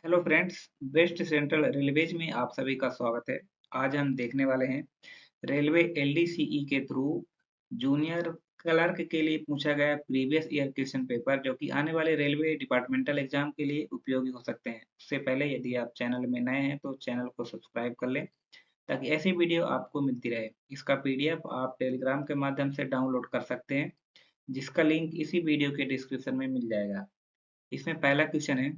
Hello friends. West central railways में आप सभी का स्वागत है। आज हम देखने वाले हैं रेलवे एलडीसीई के थ्रू जूनियर क्लर्क के लिए पूछा गया प्रीवियस ईयर क्वेश्चन पेपर, जो कि आने वाले रेलवे डिपार्टमेंटल एग्जाम के लिए उपयोगी हो सकते हैं। उससे पहले यदि आप चैनल में नए हैं तो चैनल को सब्सक्राइब कर लें ताकि ऐसी वीडियो आपको मिलती रहे। इसका पीडीएफ आप टेलीग्राम के माध्यम से डाउनलोड कर सकते हैं, जिसका लिंक इसी वीडियो के डिस्क्रिप्शन में मिल जाएगा। इसमें पहला क्वेश्चन है,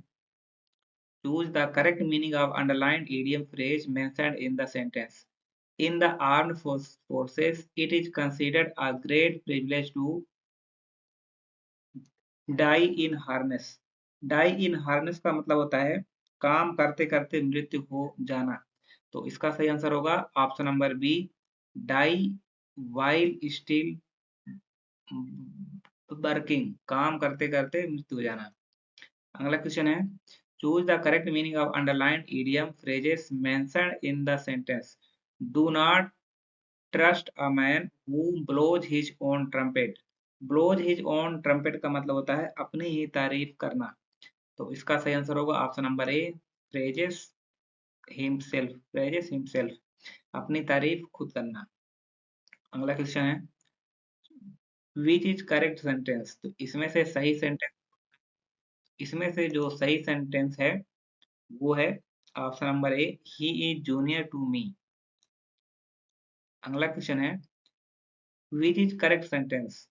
choose the correct meaning of underlined idiom phrase mentioned in the sentence. In the armed forces, it is considered a great privilege to die in harness. Die in harness का मतलब होता है काम करते करते मृत्यु हो जाना। तो इसका सही आंसर होगा option number B, die while still working, काम करते करते मृत्यु हो जाना। अगला क्वेश्चन है, choose the correct meaning of underlined idiom phrases mentioned in the sentence. Do not trust a man who blows his own trumpet. Blows his own trumpet का मतलब होता है अपनी ही तारीफ करना। तो इसका सही आंसर होगा ऑप्शन नंबर ए, फ्रेजेस हिमसेल्फ। फ्रेजेस हिमसेल्फ, अपनी तारीफ खुद करना। अगला क्वेश्चन है, विच इज करेक्ट सेंटेंस। तो इसमें से जो सही सेंटेंस है वो है option number A, he is junior to me. अगला क्वेश्चन है, विच इज करेक्ट सेंटेंस।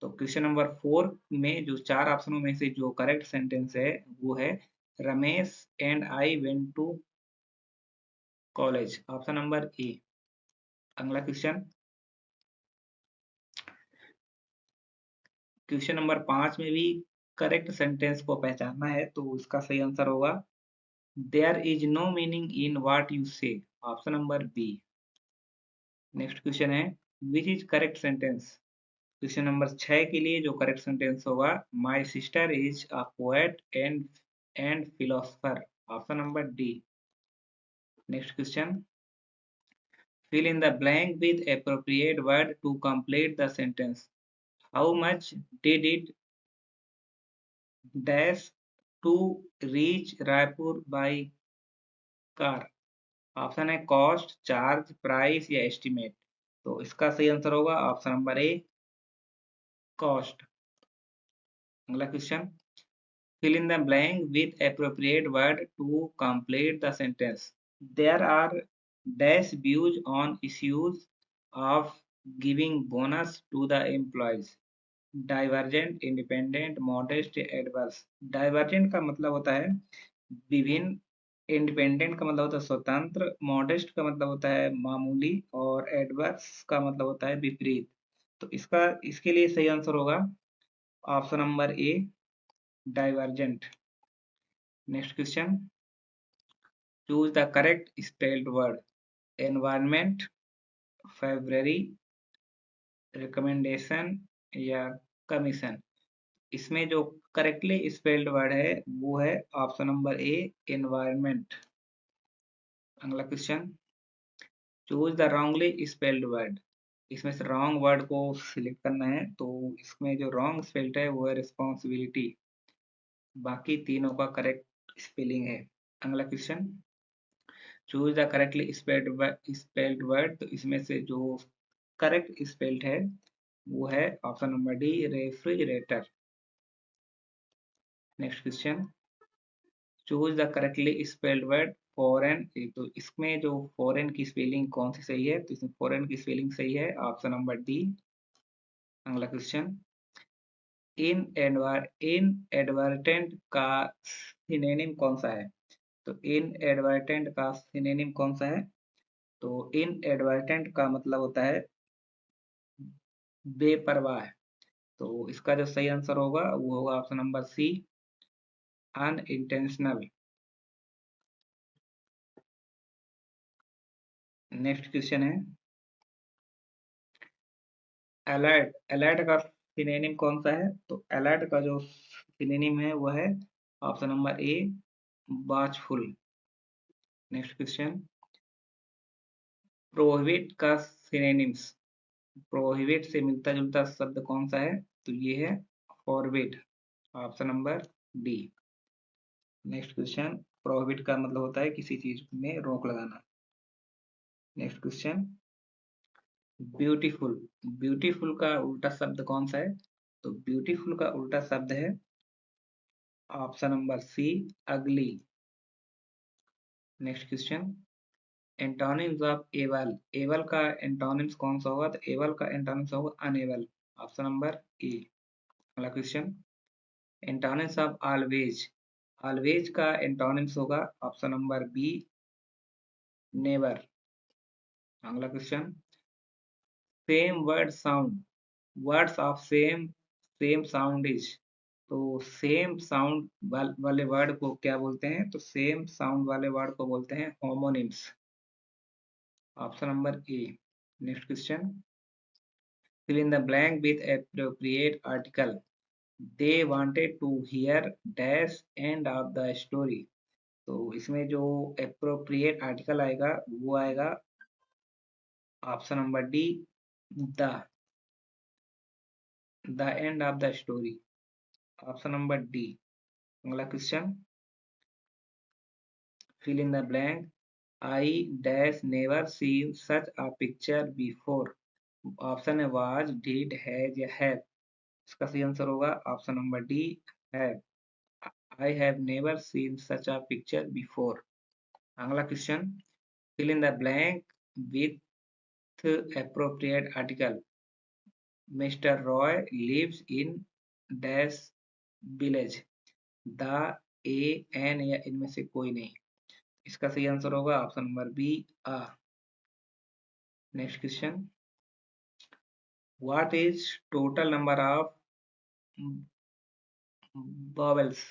तो क्वेश्चन नंबर 4 में जो चार ऑप्शनों में से जो करेक्ट सेंटेंस है वो है, Ramesh and I went to college. Option number A. अगला क्वेश्चन, क्वेश्चन नंबर 5 में भी करेक्ट सेंटेंस को पहचानना है, तो इसका सही आंसर होगा, there is no meaning in what you say. Option number B. Next question है, which is correct sentence. Question number 6 के लिए जो करेक्ट सेंटेंस होगा, my sister is a poet and philosopher. Option number D. Next question, fill in the blank with appropriate word to complete the sentence. How much did it dash to reach Raipur by car? Option है cost, charge, price या estimate. तो इसका सही answer होगा option number ए, cost. अगला question, fill in the blank with appropriate word to complete the sentence. There are dash views on issues of giving bonus to the employees. Divergent, independent, modest या adverse. Divergent का मतलब होता है विभिन्न, independent का मतलब होता है स्वतंत्र, मॉडेस्ट का मतलब होता है मामूली और एडवर्स का मतलब होता है विपरीत। तो इसके लिए सही आंसर होगा option number A, divergent. Next question, choose the correct spelled word. Environment, February, recommendation या कमीशन। इसमें जो करेक्टली स्पेल्ड वर्ड है वो है ऑप्शन नंबर ए, एनवायरमेंट। अगला question, choose the wrongly spelled word. इसमें से रॉन्ग वर्ड को सिलेक्ट करना है, तो इसमें जो रॉन्ग स्पेल्ड है वो है रिस्पॉन्सिबिलिटी। बाकी तीनों का करेक्ट स्पेलिंग है। अगला question, choose the correctly spelled word. तो इसमें से जो करेक्ट स्पेल्ड है वो है option number D, refrigerator. Next question, choose the correctly spelled word foreign. तो इसमें जो फॉरेन की स्पेलिंग कौन सी सही है, तो इसमें फॉरेन की स्पेलिंग सही है ऑप्शन नंबर डी। अगला क्वेश्चन, इन एडवर्टेंट का सिनोनिम कौन सा है। तो इन एडवर्टेंट का सिनोनिम कौन सा है। तो इन एडवर्टेंट का मतलब होता है बेपरवाह। तो इसका जो सही आंसर होगा वो होगा option number C, unintentional. Next question है, अलर्ट। अलर्ट का सिनोनिम कौन सा है। तो अलर्ट का जो सिनोनिम है वो है ऑप्शन नंबर ए, वॉचफुल। नेक्स्ट क्वेश्चन, प्रोहिबिट का सिनोनिम्स। प्रोहिबिट से मिलता जुलता शब्द कौन सा है, तो ये है forbid. Option number D. Next question, prohibit का मतलब होता है किसी चीज में रोक लगाना। Next question, beautiful. ब्यूटीफुल का उल्टा शब्द कौन सा है? तो ब्यूटीफुल का उल्टा शब्द है ऑप्शन नंबर सी, अगली। Next question, antonyms of able. Able का एंटोनिम्स कौन सा होगा? तो एबल का एंटोनिम्स होगा अनेबल, ऑप्शन नंबर ए। अगला question, antonyms of always. Always का एंटोनिम्स होगा ऑप्शन नंबर बी, नेवर। अगला question, same word sound. Words of same same sound is. तो सेम साउंड वाले वर्ड को क्या बोलते हैं? तो सेम साउंड वाले वर्ड को बोलते हैं homonyms, option number A. Next question, fill in the blank with appropriate article. They wanted to hear dash end of the story। तो इसमें जो appropriate article आएगा वो आएगा option number D, the end of the story, option number D. अगला question, fill in the blank, I dash never seen such a picture before। Option है was, did, has या have। इसका सही answer होगा option number D, have। I have never seen such a picture before। अगला question, fill in the blank with appropriate article। Mr. Roy lives in dash village। The, a, an या इनमें से कोई नहीं। इसका सही आंसर होगा ऑप्शन नंबर बी, आ। Next question, what is total number of vowels.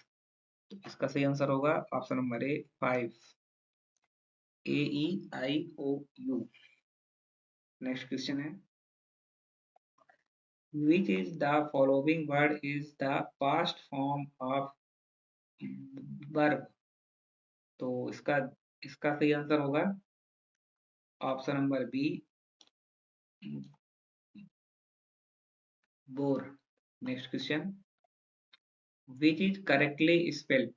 तो इसका सही आंसर होगा option number A, 5। A, E, I, O, U. Next question है, which is the following word is the past form of verb। तो इसका इसका सही आंसर होगा option number B, bore. Next question, which is correctly spelled।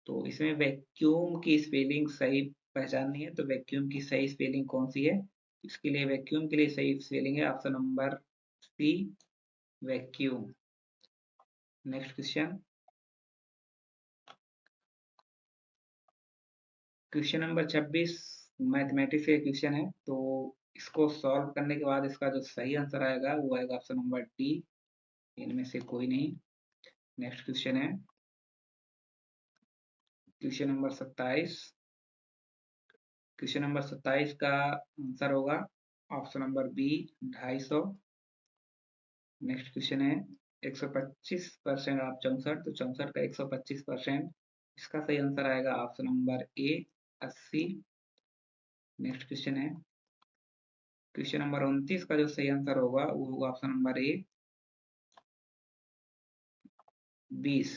तो इसमें vacuum की spelling सही पहचाननी है, तो वैक्यूम की सही स्पेलिंग कौन सी है? इसके लिए वैक्यूम के लिए सही स्पेलिंग है option number C, vacuum. Next question, question number 26 mathematics का क्वेश्चन है। तो इसको सॉल्व करने के बाद इसका जो सही आंसर आएगा वो आएगा ऑप्शन नंबर डी, इनमें से कोई नहीं। नेक्स्ट क्वेश्चन है क्वेश्चन नंबर 27। क्वेश्चन नंबर 27 का आंसर होगा option number B, 250। Next question है 125% आप 64, तो 64 का 125%, इसका सही आंसर आएगा ऑप्शन नंबर ए, 80। नेक्स्ट क्वेश्चन है क्वेश्चन नंबर 29 का जो सही आंसर होगा वो होगा ऑप्शन नंबर ए, 20।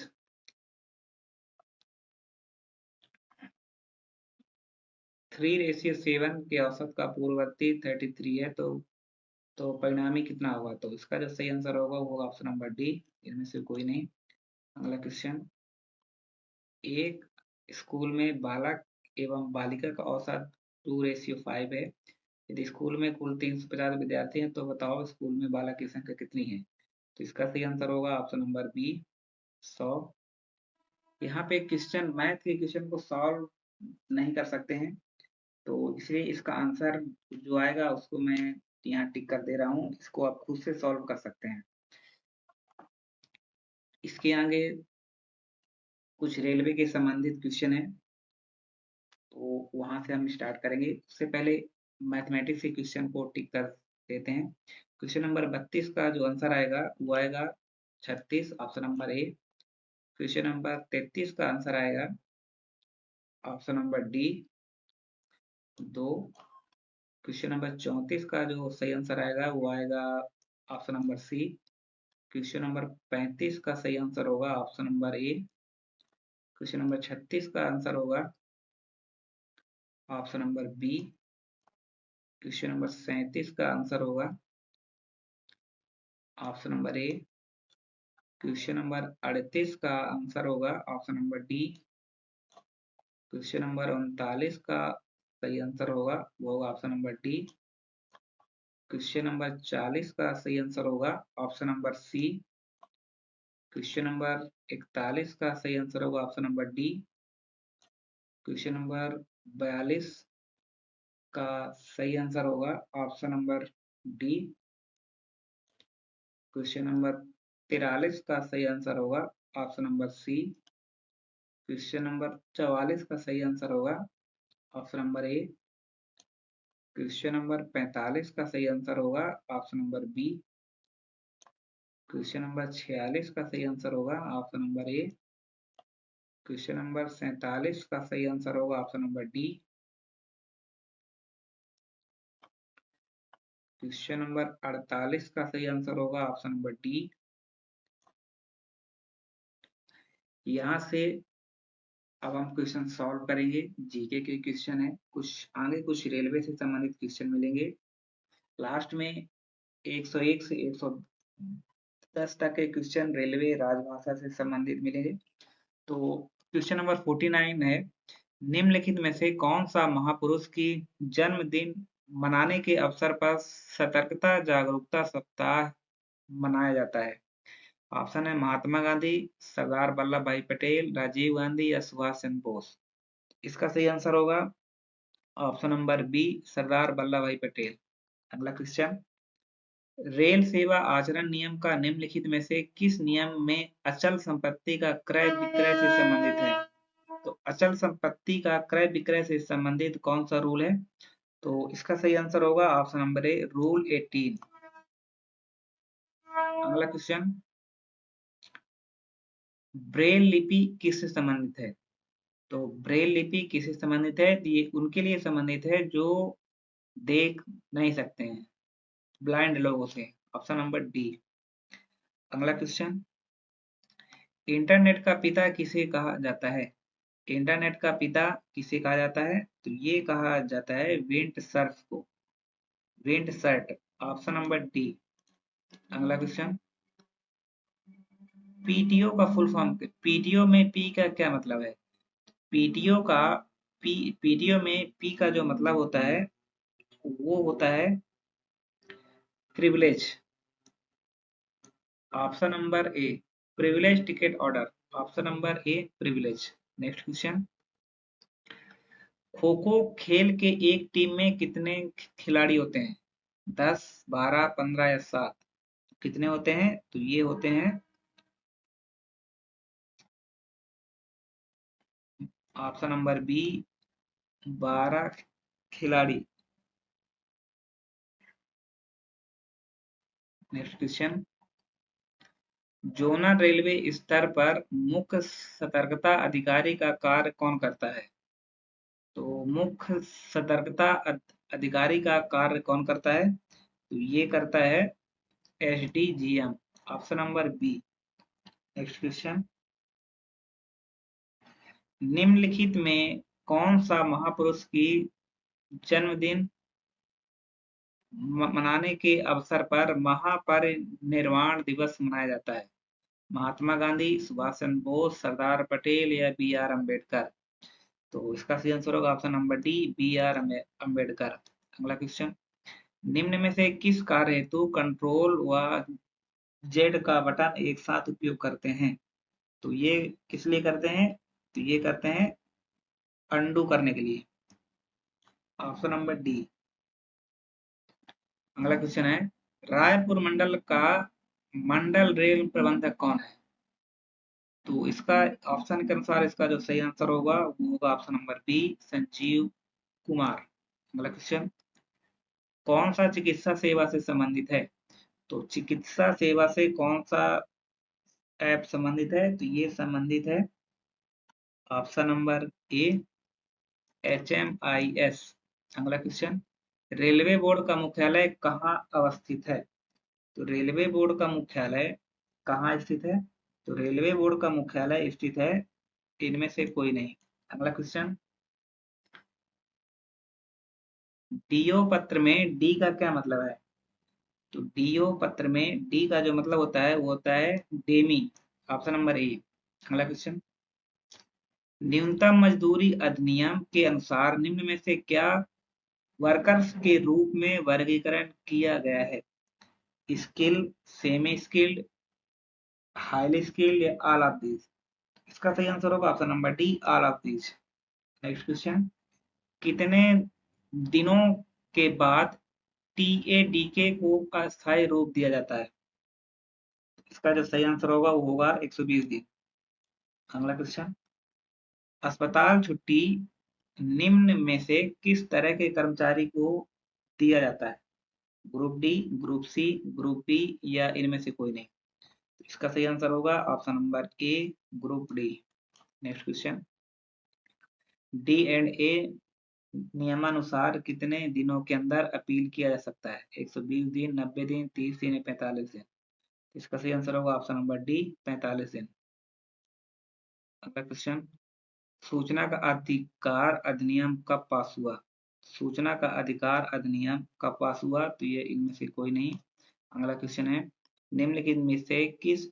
3:7 के औसत का पूर्ववर्ती 33 है, तो परिणामी कितना होगा? तो इसका जो सही आंसर होगा वो होगा ऑप्शन नंबर डी, इनमें से कोई नहीं। अगला क्वेश्चन, एक स्कूल में बालक एवं बालिका का औसत 2:5 है। यदि स्कूल में कुल 350 विद्यार्थी हैं तो बताओ स्कूल में बालक की संख्या कितनी है? तो इसका सही आंसर होगा ऑप्शन नंबर बी, 100। यहाँ पे क्वेश्चन मैथ के क्वेश्चन को सॉल्व नहीं कर सकते हैं, तो इसलिए इसका आंसर जो आएगा उसको मैं यहाँ टिक कर दे रहा हूँ, इसको आप खुद से सॉल्व कर सकते हैं। इसके आगे कुछ रेलवे के संबंधित क्वेश्चन है, तो वहां से हम स्टार्ट करेंगे। उससे पहले मैथमेटिक्स के क्वेश्चन को टिक कर देते हैं। क्वेश्चन नंबर 32 का जो आंसर आएगा वो आएगा 36, option number A. Question number 33 का आंसर आएगा option number D, 2। Question number 34 का जो सही आंसर आएगा वो आएगा option number C. Question number 35 का सही आंसर होगा option number A. Question number 36 का आंसर होगा option number B. Question number 37 का आंसर होगा option number A. Question number 38 का आंसर होगा option number D. Question number 39 का सही आंसर होगा वो होगा option number D. Question number 40 का सही आंसर होगा option number C. Question number 41 का सही आंसर होगा option number D. Question number 42 का सही आंसर होगा option number D. Question number 43 का सही आंसर होगा option number C. Question number 44 का सही आंसर होगा option number A. Question number 45 का सही आंसर होगा option number B. Question number 46 का सही आंसर होगा option number A. Question number 47 का सही आंसर होगा option number D. Question number 48 का सही आंसर होगा ऑप्शन नंबर डी। यहाँ से अब हम क्वेश्चन सॉल्व करेंगे। जीके के क्वेश्चन है, कुछ आगे कुछ रेलवे से संबंधित क्वेश्चन मिलेंगे। लास्ट में 101 से 110 तक के क्वेश्चन रेलवे राजभाषा से संबंधित मिलेंगे। तो क्वेश्चन नंबर 49 है, निम्नलिखित में से कौन सा महापुरुष की जन्मदिन मनाने के अवसर पर सतर्कता जागरूकता सप्ताह मनाया जाता है? ऑप्शन है महात्मा गांधी, सरदार वल्लभ भाई पटेल, राजीव गांधी या सुभाष चंद्र बोस। इसका सही आंसर होगा option number B, Sardar Vallabh भाई पटेल। अगला क्वेश्चन, रेल सेवा आचरण नियम का निम्नलिखित में से किस नियम में अचल संपत्ति का क्रय विक्रय से संबंधित है? तो अचल संपत्ति का क्रय विक्रय से संबंधित कौन सा रूल है? तो इसका सही आंसर होगा ऑप्शन नंबर ए, रूल 18। अगला क्वेश्चन, ब्रेल लिपि किससे संबंधित है? तो ब्रेल लिपि किससे संबंधित है? ये उनके लिए संबंधित है जो देख नहीं सकते हैं, ब्लाइंड लोगों से। Option number D. अगला क्वेश्चन, इंटरनेट का पिता किसे कहा जाता है? इंटरनेट का पिता किसे कहा जाता है? तो ये कहा जाता है विंड सर्फ को, विंड सर्ट। Option number D. अगला क्वेश्चन, पीटीओ का फुल फॉर्म, पीटीओ में पी का क्या मतलब है? पीटीओ का पीटीओ में पी का जो मतलब होता है वो होता है प्रिविलेज। ऑप्शन नंबर ए, privilege ticket order. Option number ए, privilege. Next question, kho kho खेल के एक टीम में कितने खिलाड़ी होते हैं? 10, 12, 15 या 7? कितने होते हैं? तो ये होते हैं ऑप्शन नंबर बी, 12 खिलाड़ी। नेक्स्ट क्वेश्चन, जोनल रेलवे स्तर पर मुख्य सतर्कता अधिकारी का कार्य कौन करता है? तो मुख्य सतर्कता अधिकारी का कार्य कौन करता है? तो ये करता है SDGM. Option number B. Next question, निम्नलिखित में कौन सा महापुरुष की जन्मदिन मनाने के अवसर पर महापरिनिर्वाण दिवस मनाया जाता है? महात्मा गांधी, सुभाष चंद्र बोस, सरदार पटेल या बी आर अम्बेडकर? तो इसका सही आंसर होगा option number D, B R Ambedkar. अगला क्वेश्चन, निम्न में से किस कार्य हेतु कंट्रोल व जेड का बटन एक साथ उपयोग करते हैं? तो ये किस लिए करते हैं? तो ये करते हैं अंडू करने के लिए। Option number D. अगला क्वेश्चन है, रायपुर मंडल का मंडल रेल प्रबंधक कौन है? तो इसका ऑप्शन के अनुसार इसका जो सही आंसर होगा वो होगा option number B, Sanjeev Kumar. अगला क्वेश्चन, कौन सा चिकित्सा सेवा से संबंधित है? तो चिकित्सा सेवा से कौन सा ऐप संबंधित है? तो ये संबंधित है ऑप्शन नंबर ए, HMIS। अगला क्वेश्चन, रेलवे बोर्ड का मुख्यालय कहाँ अवस्थित है? तो रेलवे बोर्ड का मुख्यालय कहाँ स्थित है? तो रेलवे बोर्ड का मुख्यालय स्थित है इनमें से कोई नहीं। अगला क्वेश्चन, डीओ पत्र में डी का क्या मतलब है? तो डीओ पत्र में डी का जो मतलब होता है वो होता है डेमी। Option number A. अगला क्वेश्चन, न्यूनतम मजदूरी अधिनियम के अनुसार निम्न में से क्या वर्कर्स के रूप में वर्गीकरण किया गया है? Skill, semi skilled, highly skilled या ऑल ऑफ दीज? इसका सही आंसर होगा option number D, all of these. Next question, कितने दिनों के बाद टीएडीके को अस्थायी रूप दिया जाता है? इसका जो सही आंसर होगा वो होगा 120 दिन। अगला क्वेश्चन, अस्पताल छुट्टी निम्न में से किस तरह के कर्मचारी को दिया जाता है? Group D, group C, group B या इनमें से कोई नहीं? इसका सही आंसर होगा option number A, group D. Next question, D and A नियमानुसार कितने दिनों के अंदर अपील किया जा सकता है? 120 दिन, 90 दिन, 30 दिन या 45 दिन? इसका सही आंसर होगा ऑप्शन नंबर डी, 45 दिन। अगला क्वेश्चन, सूचना का अधिकार अधिनियम कब पास हुआ? सूचना का अधिकार अधिनियम कब पास हुआ? तो ये इनमें से कोई नहीं। अगला क्वेश्चन है, निम्नलिखित में से किस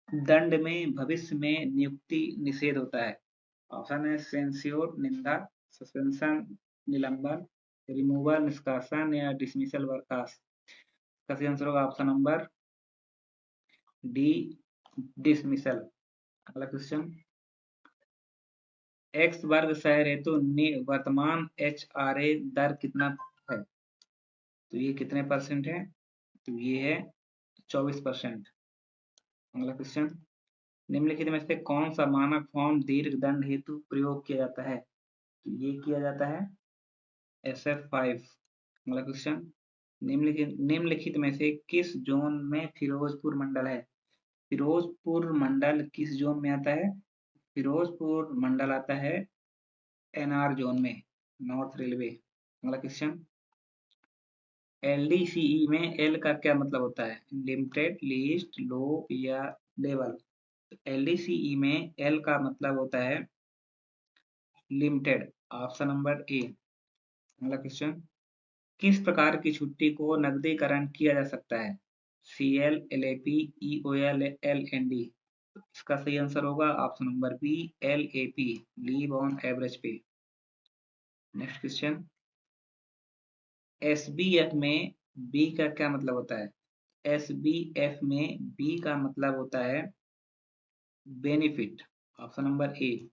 दंड में भविष्य में नियुक्ति निषेध होता है? ऑप्शन है सेंस्योर निंदा, सस्पेंशन निलंबन, रिमूवल निष्कासन या डिसमिसल बर्खास्त? इसका सही आंसर होगा ऑप्शन नंबर डी, डिसमिसल। अगला क्वेश्चन, एक्स वर्ग शहर हेतु वर्तमान HRA दर कितना है? तो ये कितने परसेंट है? तो ये है 24%। अगला क्वेश्चन, निम्नलिखित में से कौन सा मानक फॉर्म दीर्घ दंड हेतु प्रयोग किया जाता है? तो ये किया जाता है SF5। अगला क्वेश्चन, निम्नलिखित में से किस जोन में फिरोजपुर मंडल है? फिरोजपुर मंडल किस जोन में आता है? फिरोजपुर मंडल आता है NR जोन में, नॉर्थ रेलवे। अगला क्वेश्चन, LDCE में L का क्या मतलब होता है? लिमिटेड, लीस्ट, लो या लेवल? LDCE में L का मतलब होता है लिमिटेड, ऑप्शन नंबर ए। अगला क्वेश्चन, किस प्रकार की छुट्टी को नकदीकरण किया जा सकता है? CL, LAP, EOL, LND? इसका सही आंसर होगा option number B, LAP, leave on average pay. Next question, SBF में बी का क्या मतलब होता है? SBF में बी का मतलब होता है बेनिफिट, ऑप्शन नंबर ए।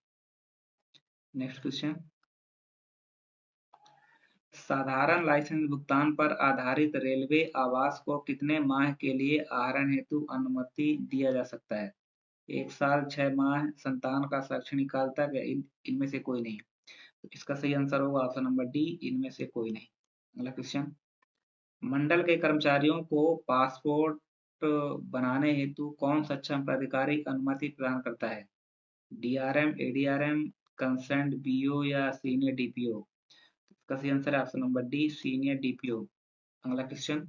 नेक्स्ट क्वेश्चन, साधारण लाइसेंस भुगतान पर आधारित रेलवे आवास को कितने माह के लिए आहरण हेतु अनुमति दिया जा सकता है? 1 साल, 6 माह, संतान का शैक्षणिक काल तक या इनमें से कोई नहीं? तो इसका सही आंसर होगा ऑप्शन नंबर डी, इनमें से कोई नहीं। अगला क्वेश्चन, मंडल के कर्मचारियों को पासपोर्ट बनाने हेतु कौन सक्षम प्राधिकारी अनुमति प्रदान करता है? DRM, ADRM, कंसर्न BO या सीनियर DPO? इसका सही आंसर है option number D, senior DPO। अगला क्वेश्चन,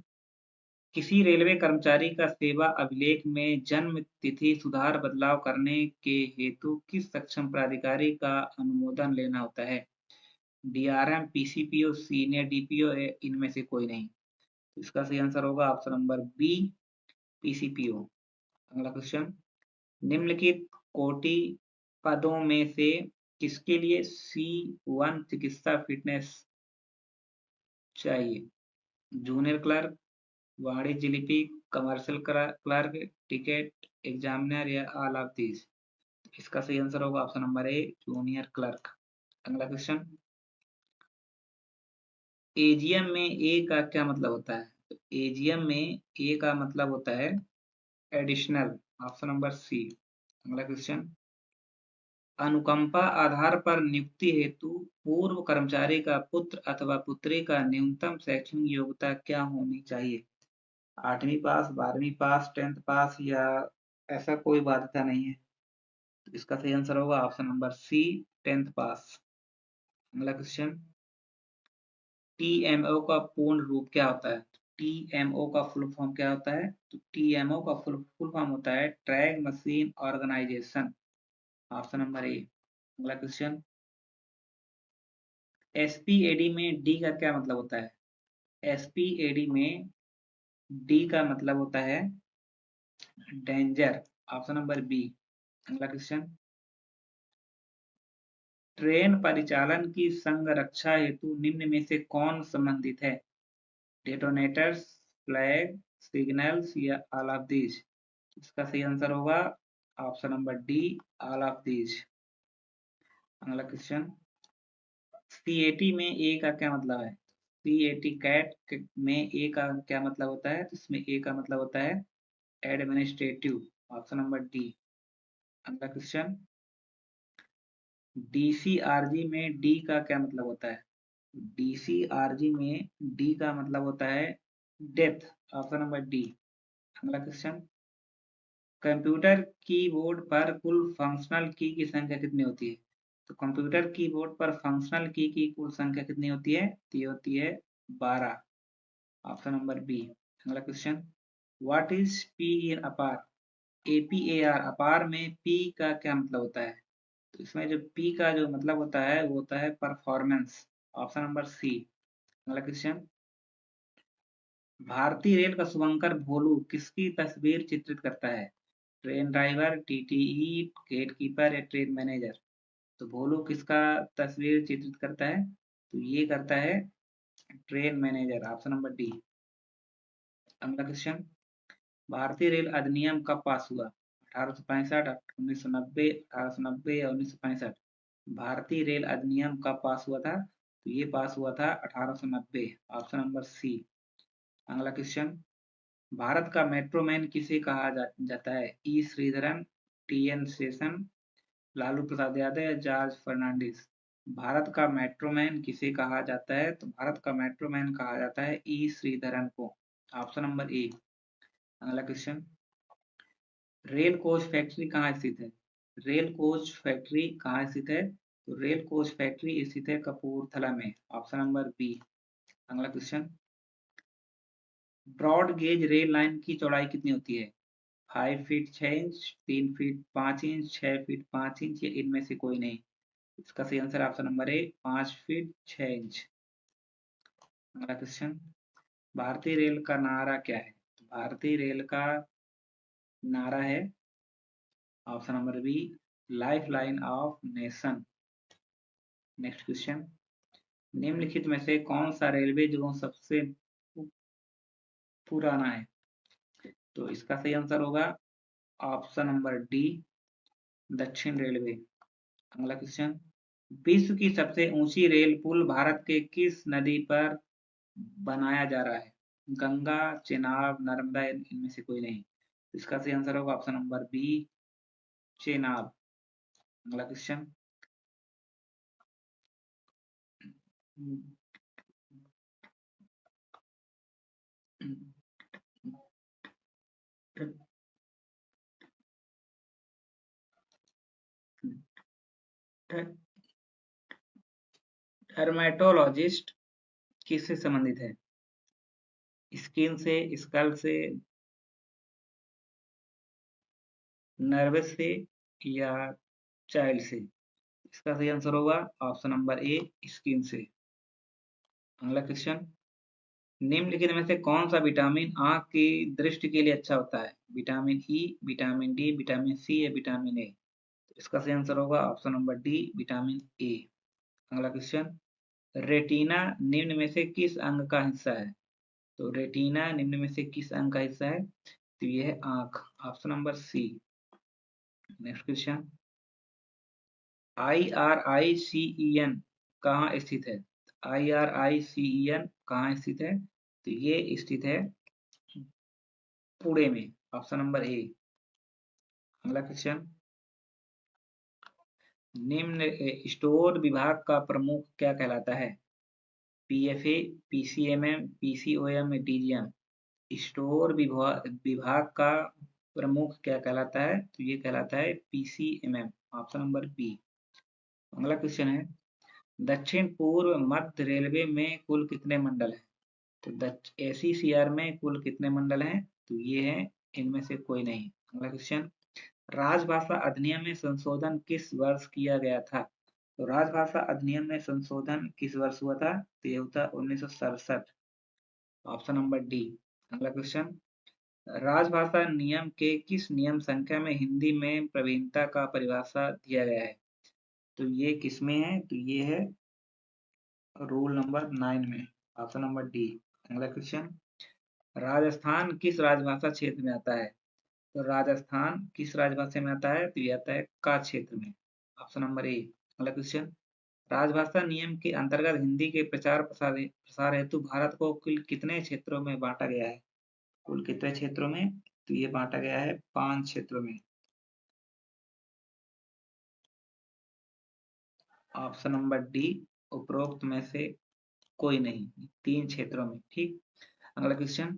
किसी रेलवे कर्मचारी का सेवा अभिलेख में जन्म तिथि सुधार बदलाव करने के हेतु किस सक्षम प्राधिकारी का अनुमोदन लेना होता है? DRM, PCPO, सीनियर DPO, इनमें से कोई नहीं? इसका सही आंसर होगा ऑप्शन नंबर बी, PCPO। अगला क्वेश्चन, निम्नलिखित कोटि पदों में से किसके लिए C1 चिकित्सा फिटनेस चाहिए? जूनियर क्लर्क, वाणिज्य लिपिक, कमर्शियल क्लर्क, टिकट एग्जामिनर या ऑल ऑफ दीज? इसका सही आंसर होगा ऑप्शन नंबर ए, जूनियर क्लर्क। अगला क्वेश्चन, एजीएम में ए का क्या मतलब होता है? तो एजीएम में ए का मतलब होता है एडिशनल, ऑप्शन नंबर सी। अगला क्वेश्चन, अनुकंपा आधार पर नियुक्ति हेतु पूर्व कर्मचारी का पुत्र अथवा पुत्री का न्यूनतम शैक्षणिक योग्यता क्या होनी चाहिए? 8वीं पास, 12वीं पास, 10th पास या ऐसा कोई बाध्यता नहीं है? तो इसका सही आंसर होगा ऑप्शन नंबर सी, 10th पास। अगला क्वेश्चन, TMO का पूर्ण रूप क्या होता है? TMO का फुल फॉर्म क्या होता है? तो TMO का फुल फॉर्म होता है track machine organisation, option number A. अगला क्वेश्चन, SPAD में डी का क्या मतलब होता है? SPAD में डी का मतलब होता है डेंजर, ऑप्शन नंबर बी। अगला क्वेश्चन, ट्रेन परिचालन की संरक्षा हेतु निम्न में से कौन संबंधित है? डेटोनेटर्स, फ्लैग, सिग्नल्स या ऑल ऑफ दीज? इसका सही आंसर होगा option number D, all of these. अगला क्वेश्चन, सीएटी में ए का क्या मतलब है? सीएटी कैट में ए का क्या मतलब होता है? इसमें ए का मतलब होता है एडमिनिस्ट्रेटिव, ऑप्शन नंबर डी। अगला क्वेश्चन, डीसीआरजी में डी का क्या मतलब होता है? डीसीआरजी में डी का मतलब होता है डेप्थ, ऑप्शन नंबर डी। अगला क्वेश्चन, कंप्यूटर कीबोर्ड पर कुल फंक्शनल की संख्या कितनी होती है? तो कंप्यूटर कीबोर्ड पर फंक्शनल की कुल संख्या कितनी होती है? तो ये होती है 12, ऑप्शन नंबर बी। अगला question, what is P in अपार? एपीएआर, अपार में पी का क्या मतलब होता है? तो इसमें जो पी का जो मतलब होता है वो होता है परफॉर्मेंस, ऑप्शन नंबर सी। अगला क्वेश्चन, भारतीय रेल का शुभंकर भोलू किसकी तस्वीर चित्रित करता है? Train driver, TTE, gate keeper या ट्रेन मैनेजर? तो भोलू किसका तस्वीर चित्रित करता है? तो ये करता है train manager, option number D. अगला क्वेश्चन, भारतीय रेल अधिनियम कब पास हुआ? 1865, 1990, 1890 या 1965? भारतीय रेल अधिनियम कब पास हुआ था? तो ये पास हुआ था 1890, ऑप्शन नंबर सी। अगला क्वेश्चन, भारत का मेट्रोमैन किसे कहा जाता है? ई श्रीधरन, टीएन शेषन, लालू प्रसाद यादव या जॉर्ज फर्नांडिस? भारत का मेट्रोमैन किसे कहा जाता है? तो भारत का मेट्रोमैन कहा जाता है ई श्रीधरन को, ऑप्शन नंबर ए। अगला क्वेश्चन, रेल कोच फैक्ट्री कहाँ स्थित है? रेल कोच फैक्ट्री कहाँ स्थित है? तो रेल कोच फैक्ट्री स्थित है कपूरथला में, ऑप्शन नंबर बी। अगला question, broad gauge rail line की चौड़ाई कितनी होती है? 5 feet 6 inch, 3 feet 5 inch, 6 feet 5 inch या इनमें से कोई नहीं? इसका सही answer option number A, 5 feet 6 inch. अगला क्वेश्चन, भारतीय रेल का नारा क्या है? भारतीय रेल का नारा है option number B, life line of nation. Next question, निम्नलिखित में से कौन सा रेलवे जोन सबसे पुराना है? तो इसका सही आंसर होगा ऑप्शन नंबर डी, दक्षिण रेलवे। अगला क्वेश्चन, विश्व की सबसे ऊंची रेल पुल भारत के किस नदी पर बनाया जा रहा है? गंगा, चेनाब, नर्मदा, इनमें से कोई नहीं? इसका सही आंसर होगा ऑप्शन नंबर बी, चेनाब। अगला क्वेश्चन, डर्मेटोलॉजिस्ट किससे संबंधित है? स्किन से, स्कल से, नर्वस से या चाइल्ड से? इसका सही आंसर होगा ऑप्शन नंबर ए, स्किन से। अगला क्वेश्चन, निम्नलिखित में से कौन सा विटामिन आंख की दृष्टि के लिए अच्छा होता है? Vitamin E, vitamin D, vitamin C या विटामिन ए? इसका सही आंसर होगा option number D, vitamin A. अगला क्वेश्चन, रेटिना निम्न में से किस अंग का हिस्सा है? तो रेटिना निम्न में से किस अंग का हिस्सा है? तो यह है आंख, option number C. Next question, IRICEN कहाँ स्थित है? IRICEN कहाँ स्थित है? तो ये स्थित है पुणे में, ऑप्शन नंबर ए। अगला क्वेश्चन, निम्न स्टोर विभाग का प्रमुख क्या कहलाता है? PFA, PCMM, PCOM, DGM? Store विभाग का प्रमुख क्या कहलाता है? तो ये कहलाता है PCMM, ऑप्शन नंबर बी। अगला क्वेश्चन है, दक्षिण पूर्व मध्य रेलवे में कुल कितने मंडल हैं? तो ACCR में कुल कितने मंडल हैं? तो ये है इनमें से कोई नहीं। अगला क्वेश्चन, राजभाषा अधिनियम में संशोधन किस वर्ष किया गया था? तो राजभाषा अधिनियम में संशोधन किस वर्ष हुआ था? तो ये होता 1967, ऑप्शन नंबर डी। अगला क्वेश्चन, राजभाषा नियम के किस नियम संख्या में हिंदी में प्रवीणता का परिभाषा दिया गया है? तो ये किसमें है? तो ये है रूल नंबर 9 में, ऑप्शन नंबर डी। अगला क्वेश्चन, राजस्थान किस राजभाषा क्षेत्र में आता है? तो राजस्थान किस राजभाषा में आता है? तो ये आता है का क्षेत्र में, ऑप्शन नंबर ए। अगला क्वेश्चन, राजभाषा नियम के अंतर्गत हिंदी के प्रचार प्रसार प्रसार हेतु भारत को कुल कितने क्षेत्रों में बांटा गया है? कुल कितने क्षेत्रों में? तो ये बांटा गया है 5 क्षेत्रों में, ऑप्शन नंबर डी, उपरोक्त में से कोई नहीं, 3 क्षेत्रों में। ठीक। अगला क्वेश्चन,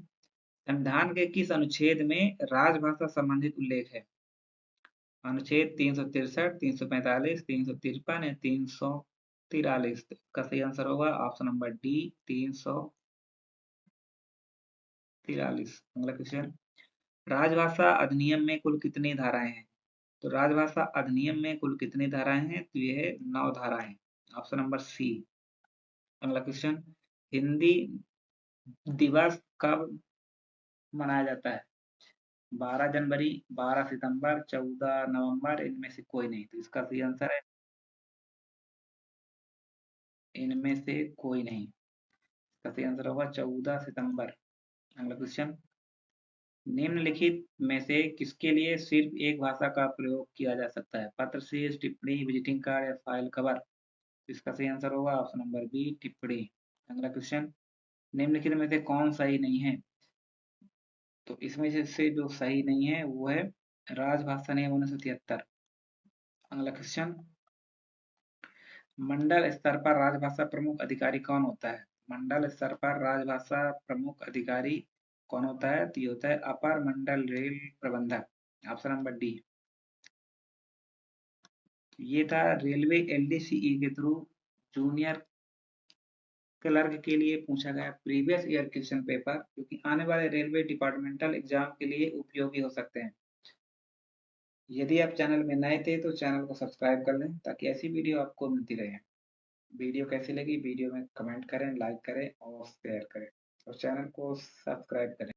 संविधान के किस अनुच्छेद में राजभाषा संबंधित उल्लेख है? अनुच्छेद 363, 345, 353 या 343? इसका सही आंसर होगा ऑप्शन नंबर डी, 343। अगला क्वेश्चन, राजभाषा अधिनियम में कुल कितनी धाराएं हैं? तो राजभाषा अधिनियम में कुल कितनी धाराएं हैं? तो ये है 9 धाराएं, ऑप्शन नंबर सी। अगला क्वेश्चन, हिंदी दिवस कब मनाया जाता है? 12 जनवरी, 12 सितंबर, 14 नवंबर, इनमें से कोई नहीं। तो इसका सही आंसर है इनमें से कोई नहीं। इसका सही आंसर होगा 14 सितंबर। अगला क्वेश्चन, निम्नलिखित में से किसके लिए सिर्फ एक भाषा का प्रयोग किया जा सकता है? पत्र, शीर्ष, टिप्पणी, विजिटिंग कार्ड या फाइल कवर? इसका सही आंसर होगा ऑप्शन नंबर बी, टिप्पणी। अगला क्वेश्चन, निम्नलिखित में से कौन सही नहीं है? तो इसमें से जो सही नहीं है वो है राजभाषा नियम 1973। अगला क्वेश्चन, मंडल स्तर पर राजभाषा प्रमुख अधिकारी कौन होता है? मंडल स्तर पर राजभाषा प्रमुख अधिकारी कौन होता है? तो ये होता है अपर मंडल रेल प्रबंधक, ऑप्शन नंबर डी। ये था रेलवे एलडीसीई के थ्रू जूनियर क्लर्क के लिए पूछा गया प्रीवियस ईयर क्वेश्चन पेपर, क्योंकि आने वाले रेलवे डिपार्टमेंटल एग्जाम के लिए उपयोगी हो सकते हैं। यदि आप चैनल में नए थे तो चैनल को सब्सक्राइब कर लें ताकि ऐसी वीडियो आपको मिलती रहे। वीडियो कैसी लगी वीडियो में कमेंट करें, लाइक करें और शेयर करें और चैनल को सब्सक्राइब करें।